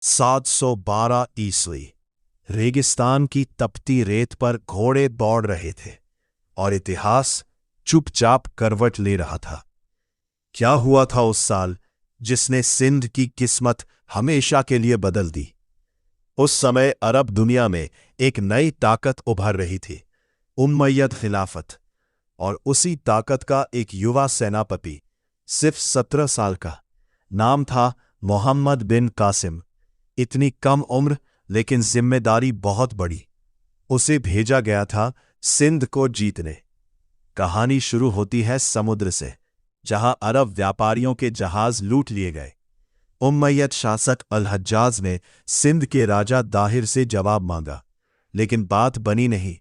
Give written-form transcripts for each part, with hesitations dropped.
712 ईस्वी। रेगिस्तान की तपती रेत पर घोड़े दौड़ रहे थे और इतिहास चुपचाप करवट ले रहा था। क्या हुआ था उस साल जिसने सिंध की किस्मत हमेशा के लिए बदल दी? उस समय अरब दुनिया में एक नई ताकत उभर रही थी, उम्मय्यद खिलाफत। और उसी ताकत का एक युवा सेनापति, सिर्फ 17 साल का, नाम था मोहम्मद बिन कासिम। इतनी कम उम्र, लेकिन जिम्मेदारी बहुत बड़ी। उसे भेजा गया था सिंध को जीतने। कहानी शुरू होती है समुद्र से, जहां अरब व्यापारियों के जहाज लूट लिए गए। उम्मय्यद शासक अल-हज्जाज ने सिंध के राजा दाहिर से जवाब मांगा, लेकिन बात बनी नहीं।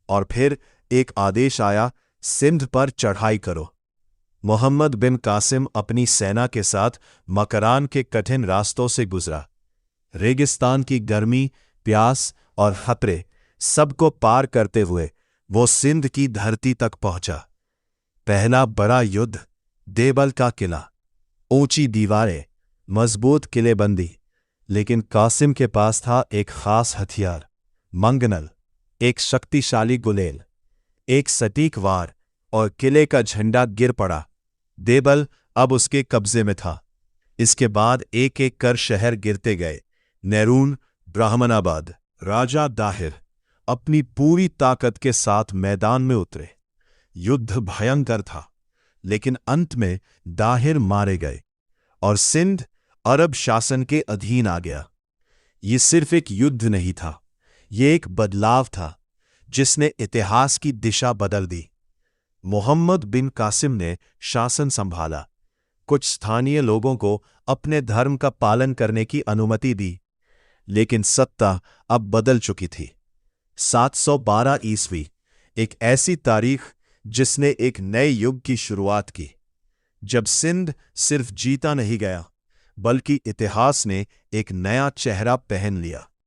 और फिर एक आदेश आया, सिंध पर चढ़ाई करो। मोहम्मद बिन कासिम अपनी सेना के साथ मकरान के कठिन रास्तों से गुजरा। रेगिस्तान की गर्मी, प्यास और खतरे सबको पार करते हुए वो सिंध की धरती तक पहुंचा। पहला बड़ा युद्ध, देबल का किला। ऊंची दीवारें, मजबूत किलेबंदी। लेकिन कासिम के पास था एक खास हथियार, मंगनल, एक शक्तिशाली गुलेल। एक सटीक वार और किले का झंडा गिर पड़ा। देबल अब उसके कब्जे में था। इसके बाद एक एक कर शहर गिरते गए। नेरून, ब्राह्मणाबाद। राजा दाहिर अपनी पूरी ताकत के साथ मैदान में उतरे। युद्ध भयंकर था, लेकिन अंत में दाहिर मारे गए और सिंध अरब शासन के अधीन आ गया। ये सिर्फ एक युद्ध नहीं था, ये एक बदलाव था जिसने इतिहास की दिशा बदल दी। मोहम्मद बिन कासिम ने शासन संभाला, कुछ स्थानीय लोगों को अपने धर्म का पालन करने की अनुमति दी, लेकिन सत्ता अब बदल चुकी थी। 712 ईस्वी, एक ऐसी तारीख जिसने एक नए युग की शुरुआत की, जब सिंध सिर्फ जीता नहीं गया, बल्कि इतिहास ने एक नया चेहरा पहन लिया।